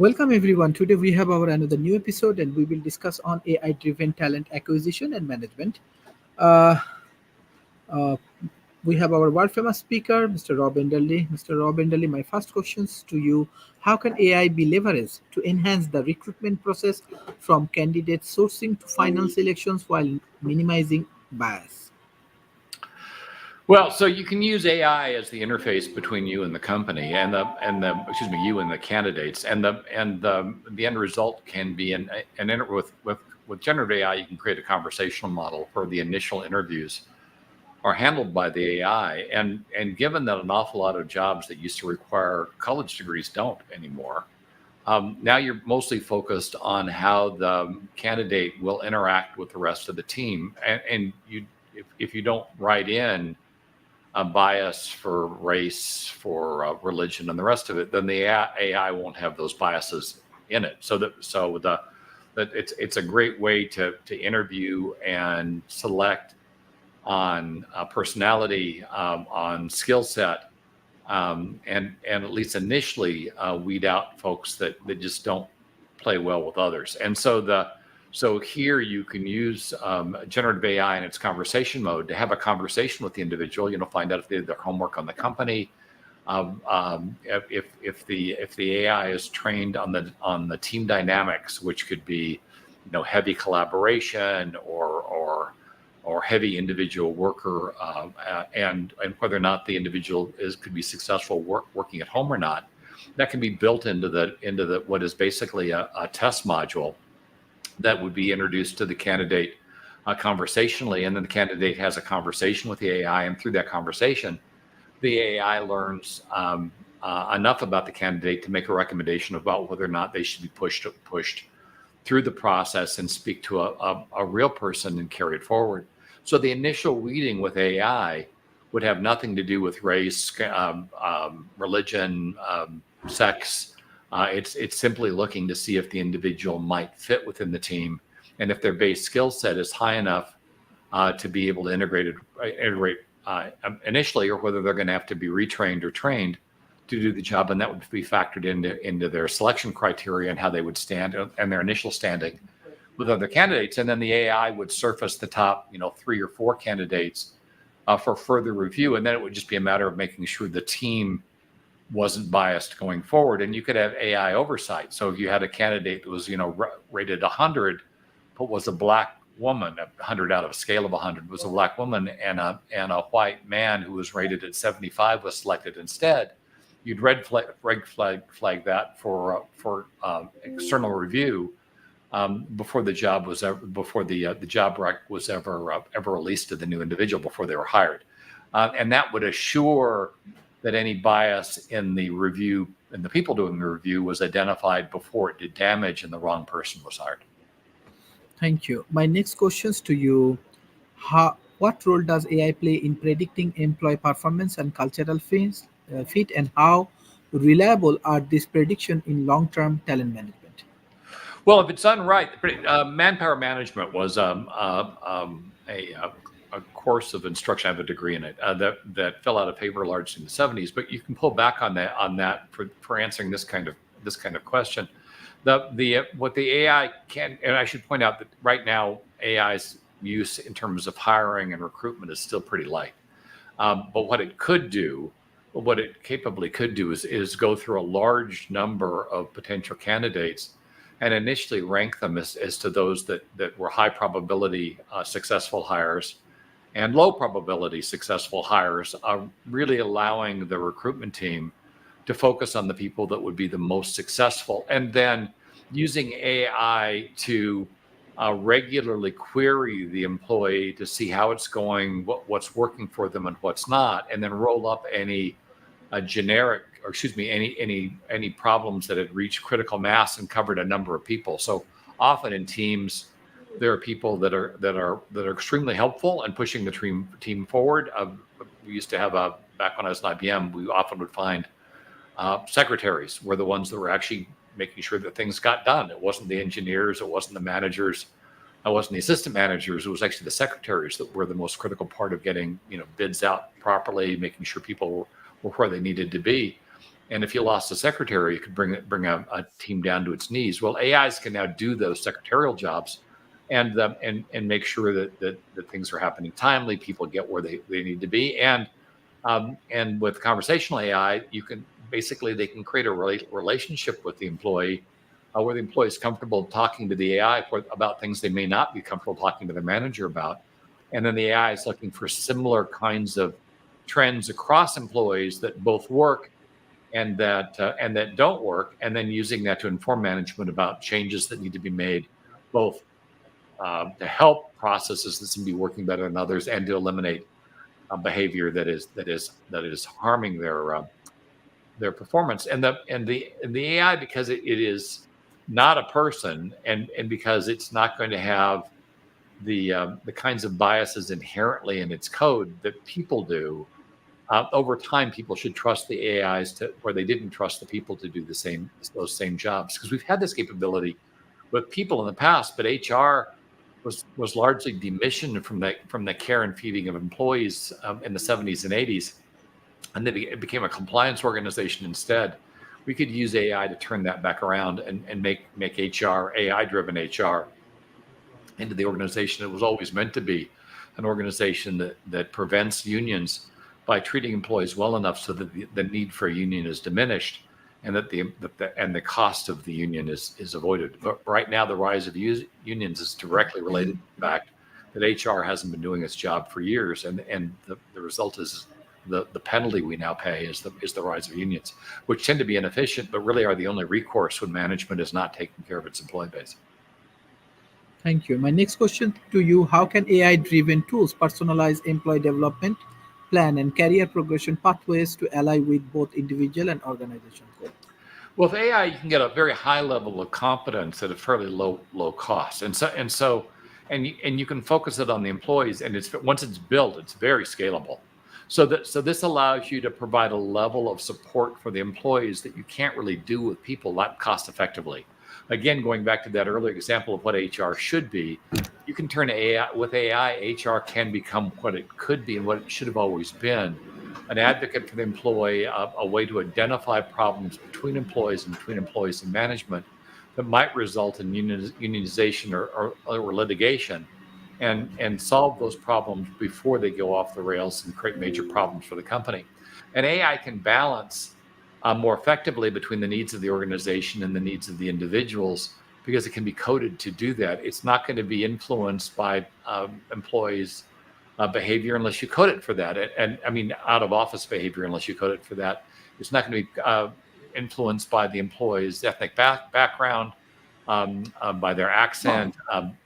Welcome everyone. Today we have our another new episode, and we will discuss on AI-driven talent acquisition and management. Uh, uh, we have our world-famous speaker, Mr. Rob Enderle. Mr. Rob Enderle, my first questions to you: how can AI be leveraged to enhance the recruitment process from candidate sourcing to final selections while minimizing bias? Well, so you can use AI as the interface between you and the company, and you and the candidates, and the end result can be with generative AI. You can create a conversational model for the initial interviews are handled by the AI, and given that an awful lot of jobs that used to require college degrees don't anymore, now you're mostly focused on how the candidate will interact with the rest of the team, and if you don't write in a bias for race, for religion, and the rest of it, then the AI won't have those biases in it. That it's a great way to interview and select on personality, on skill set, and at least initially weed out folks that just don't play well with others. So here you can use generative AI in its conversation mode to have a conversation with the individual. Find out if they did their homework on the company. If the AI is trained on the team dynamics, which could be heavy collaboration or heavy individual worker, and whether or not the individual could be successful working at home or not, that can be built into the what is basically a test module that would be introduced to the candidate conversationally, and then the candidate has a conversation with the AI, and through that conversation, the AI learns enough about the candidate to make a recommendation about whether or not they should be pushed through the process and speak to a real person and carry it forward. So the initial weeding with AI would have nothing to do with race, religion, sex. It's simply looking to see if the individual might fit within the team, and if their base skill set is high enough to be able to integrate initially, or whether they're going to have to be retrained or trained to do the job, and that would be factored into their selection criteria and how they would stand and their initial standing with other candidates. And then the AI would surface the top 3 or 4 candidates for further review, and then it would just be a matter of making sure the team wasn't biased going forward. And you could have AI oversight. So if you had a candidate that was rated 100 but was a black woman, 100 out of a scale of 100 was a black woman, and a white man who was rated at 75 was selected instead, you'd red flag that for external review before the job the job rec was ever released to the new individual, before they were hired, and that would assure that any bias in the review and the people doing the review was identified before it did damage and the wrong person was hired. Thank you. My next questions to you: what role does AI play in predicting employee performance and cultural fit, and how reliable are these predictions in long-term talent management? Well, if it's done right, manpower management was a course of instruction. I have a degree in it that fell out of favor largely in the 70s. But you can pull back on that for answering this kind of question. What the AI can, and I should point out that right now AI's use in terms of hiring and recruitment is still pretty light. But what it capably could do is go through a large number of potential candidates and initially rank them as to those that were high probability successful hires and low probability successful hires, really allowing the recruitment team to focus on the people that would be the most successful, and then using AI to regularly query the employee to see how it's going, what's working for them and what's not, and then roll up any any problems that had reached critical mass and covered a number of people. So often in teams, there are people that are extremely helpful and pushing the team forward. We used to have back when I was at IBM, we often would find secretaries were the ones that were actually making sure that things got done. It wasn't the engineers, it wasn't the managers, it wasn't the assistant managers. It was actually the secretaries that were the most critical part of getting bids out properly, making sure people were where they needed to be. And if you lost a secretary, you could bring a team down to its knees. Well, AIs can now do those secretarial jobs and make sure that things are happening timely, people get where they need to be. And with conversational AI, they can create a relationship with the employee where the employee is comfortable talking to the AI about things they may not be comfortable talking to their manager about. And then the AI is looking for similar kinds of trends across employees that both work and that don't work, and then using that to inform management about changes that need to be made, both to help processes that seem to be working better than others, and to eliminate behavior that is harming their performance. And the AI, because it is not a person, and because it's not going to have the kinds of biases inherently in its code that people do. Over time, people should trust the AIs where they didn't trust the people to do those same jobs, because we've had this capability with people in the past, but HR was largely demissioned from the care and feeding of employees in the 70s and 80s, and it became a compliance organization instead. We could use AI to turn that back around and make HR, AI-driven HR, into the organization it was always meant to be, an organization that prevents unions by treating employees well enough so that the need for a union is diminished, and that the cost of the union is avoided. But right now, the rise of unions is directly related to the fact that HR hasn't been doing its job for years, and the result is the penalty we now pay is the rise of unions, which tend to be inefficient, but really are the only recourse when management is not taking care of its employee base. Thank you. My next question to you: how can AI-driven tools personalize employee development plan and career progression pathways to ally with both individual and organizational goals? Well, with AI, you can get a very high level of competence at a fairly low cost, and you can focus it on the employees. And once it's built, it's very scalable. So this allows you to provide a level of support for the employees that you can't really do with people that cost effectively. Again, going back to that earlier example of what HR should be, you can turn AI with AI. HR can become what it could be and what it should have always been: an advocate for the employee, a way to identify problems between employees and management that might result in unionization or litigation, and solve those problems before they go off the rails and create major problems for the company. And AI can balance more effectively between the needs of the organization and the needs of the individuals, because it can be coded to do that. It's not going to be influenced by employees' behavior unless you code it for that. And I mean, out of office behavior unless you code it for that. It's not going to be influenced by the employee's ethnic background, by their accent,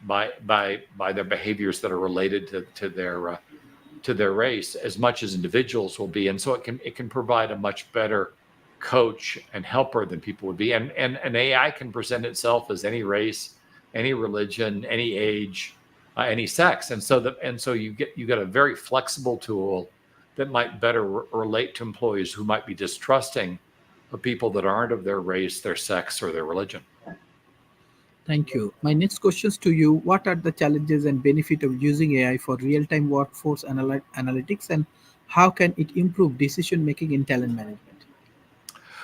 by their behaviors that are related to their race, as much as individuals will be. And so it can provide a much better coach and helper than people would be. And an AI can present itself as any race, any religion, any age, any sex. And so you get a very flexible tool that might better relate to employees who might be distrusting of people that aren't of their race, their sex, or their religion. Thank you. My next questions to you: what are the challenges and benefit of using AI for real-time workforce analytics, and how can it improve decision making in talent management?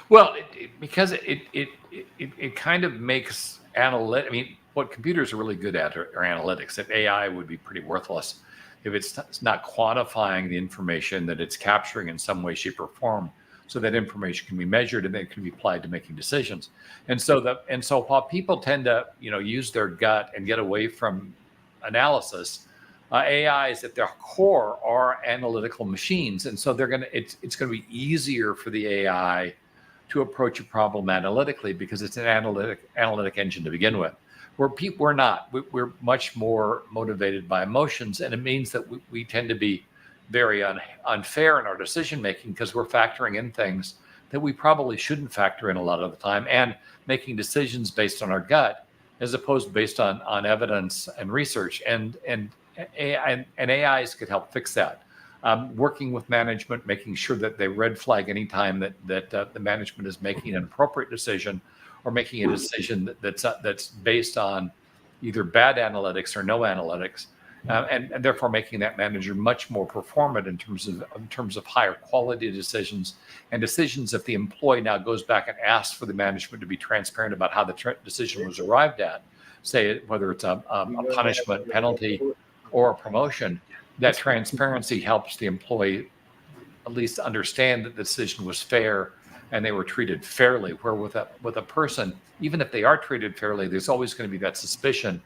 Well, because it kind of makes I mean, what computers are really good at are analytics. And AI would be pretty worthless if it's not quantifying the information that it's capturing in some way, shape, or form, so that information can be measured and then it can be applied to making decisions. And so while people tend to use their gut and get away from analysis, AIs at their core are analytical machines, and so it's going to be easier for the AI to approach a problem analytically because it's an analytic engine to begin with. Where we're not. We're much more motivated by emotions, and it means that we tend to be very unfair in our decision making, because we're factoring in things that we probably shouldn't factor in a lot of the time, and making decisions based on our gut as opposed based on evidence and research. And AIs could help fix that. Working with management, making sure that they red flag anytime that the management is making an appropriate decision, or making a decision that's based on either bad analytics or no analytics, and therefore making that manager much more performant in terms of higher quality decisions and decisions. If the employee now goes back and asks for the management to be transparent about how the decision was arrived at, say whether it's a punishment, penalty, or a promotion, that transparency helps the employee at least understand that the decision was fair and they were treated fairly. Where with a person, even if they are treated fairly, there's always going to be that suspicion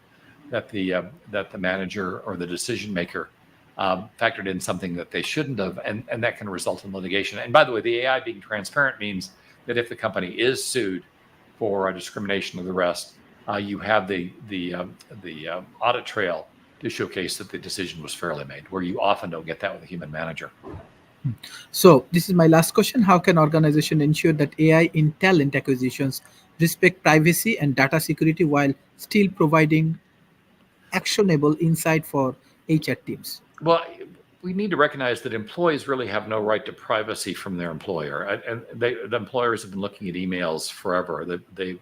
that the manager or the decision maker factored in something that they shouldn't have, and that can result in litigation. And by the way, the AI being transparent means that if the company is sued for discrimination or the rest, you have the audit trail to showcase that the decision was fairly made, where you often don't get that with a human manager. So this is my last question. How can organization ensure that AI in talent acquisitions respect privacy and data security while still providing actionable insight for HR teams? Well, we need to recognize that employees really have no right to privacy from their employer. And the employers have been looking at emails forever. The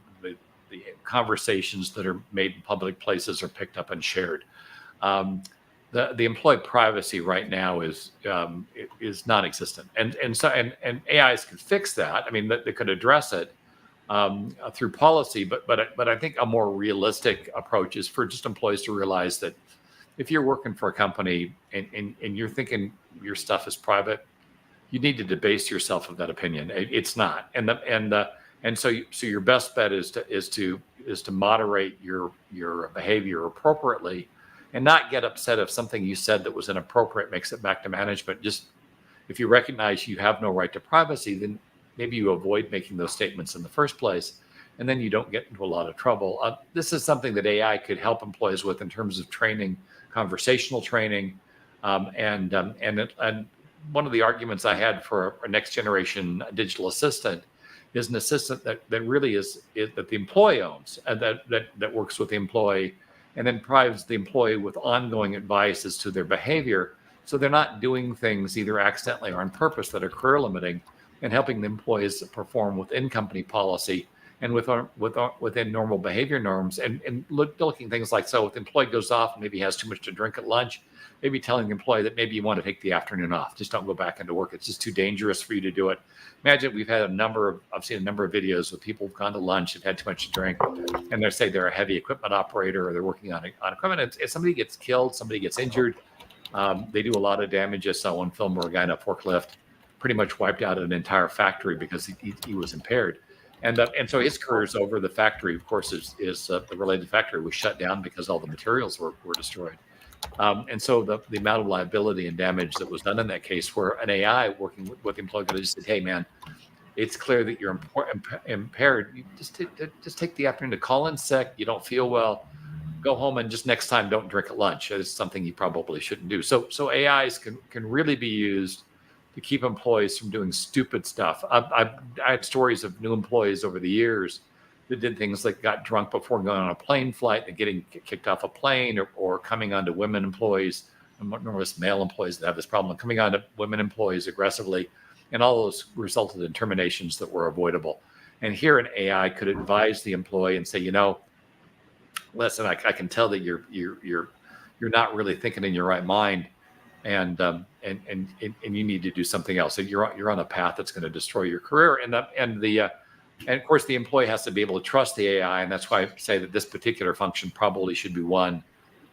conversations that are made in public places are picked up and shared. The employee privacy right now is non-existent, and AIs can fix that. I mean, they could address it through policy, but I think a more realistic approach is for just employees to realize that if you're working for a company and you're thinking your stuff is private, you need to debase yourself of that opinion. It's not, and so your best bet is to moderate your behavior appropriately, and not get upset if something you said that was inappropriate makes it back to management. Just if you recognize you have no right to privacy, then maybe you avoid making those statements in the first place, and then you don't get into a lot of trouble. This is something that AI could help employees with in terms of training, conversational training, and one of the arguments I had for a next generation digital assistant is an assistant that really is that the employee owns, and that works with the employee, and then provides the employee with ongoing advice as to their behavior, so they're not doing things either accidentally or on purpose that are career limiting, and helping the employees perform within company policy and within normal behavior norms, and looking things like, so if the employee goes off and maybe has too much to drink at lunch, maybe telling the employee that maybe you want to take the afternoon off, just don't go back into work. It's just too dangerous for you to do it. Imagine I've seen a number of videos where people have gone to lunch and had too much to drink, and they say they're a heavy equipment operator or they're working on equipment. If somebody gets killed, somebody gets injured, they do a lot of damage. I saw one film where a guy in a forklift pretty much wiped out an entire factory because he was impaired. And so his career is over. The factory, of course, is the related factory was shut down because all the materials were destroyed. And so the amount of liability and damage that was done in that case, where an AI working with the employee could have just said, "Hey, man, it's clear that you're impaired. You just take the afternoon to call in sick. You don't feel well. Go home, and just next time, don't drink at lunch." It's something you probably shouldn't do. So AIs can really be used to keep employees from doing stupid stuff. I had stories of new employees over the years that did things like got drunk before going on a plane flight and getting kicked off a plane, or coming onto women employees, normally it's male employees that have this problem, coming onto women employees aggressively, and all those resulted in terminations that were avoidable. And here an AI could advise the employee and say, listen, I can tell that you're not really thinking in your right mind, and you need to do something else. And you're on a path that's going to destroy your career. And of course, the employee has to be able to trust the AI, and that's why I say that this particular function probably should be one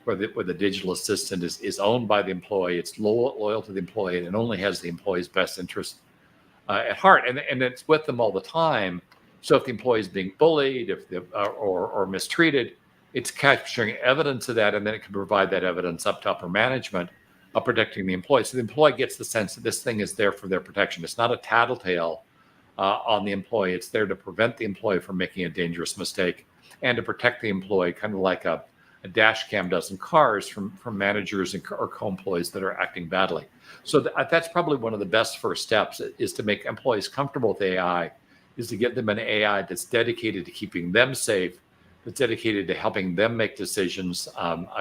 where the digital assistant is owned by the employee. It's loyal to the employee, and it only has the employee's best interest at heart, and it's with them all the time. So if the employee is being bullied, or mistreated, it's capturing evidence of that, and then it can provide that evidence up to upper management of protecting the employee. So the employee gets the sense that this thing is there for their protection. It's not a tattletale on the employee. It's there to prevent the employee from making a dangerous mistake, and to protect the employee, kind of like a dash cam does in cars, from managers or co-employees that are acting badly. So that's probably one of the best first steps, is to make employees comfortable with AI, is to give them an AI that's dedicated to keeping them safe, that's dedicated to helping them make decisions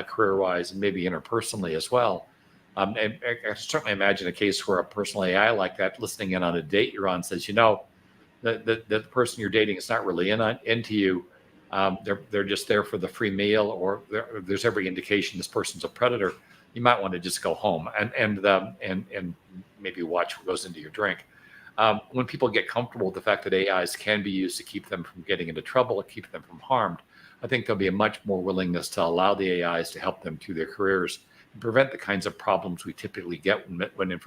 career-wise and maybe interpersonally as well. And I can certainly imagine a case where a personal AI like that, listening in on a date you're on, says, the person you're dating is not really into you. They're just there for the free meal, or there's every indication this person's a predator. you might want to just go home and maybe watch what goes into your drink. When people get comfortable with the fact that AIs can be used to keep them from getting into trouble, keep them from harmed, I think there'll be a much more willingness to allow the AIs to help them through their careers and prevent the kinds of problems we typically get when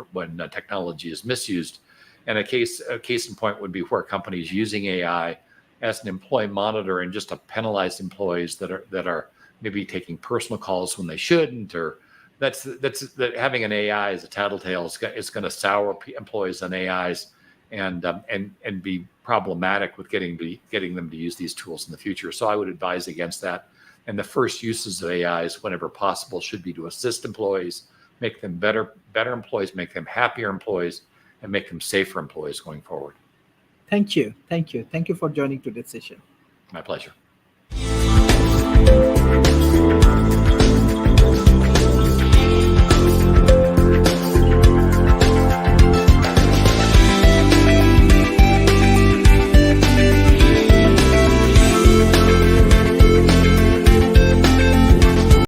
technology is misused. And a case in point would be where companies using AI as an employee monitor and just to penalize employees that are maybe taking personal calls when they shouldn't, or that having an AI as a tattletale is going to sour employees on AIs and be problematic with getting them to use these tools in the future. So I would advise against that. And the first uses of AIs, whenever possible, should be to assist employees, make them better employees, make them happier employees, and make them safer employees going forward. Thank you for joining today's session. My pleasure.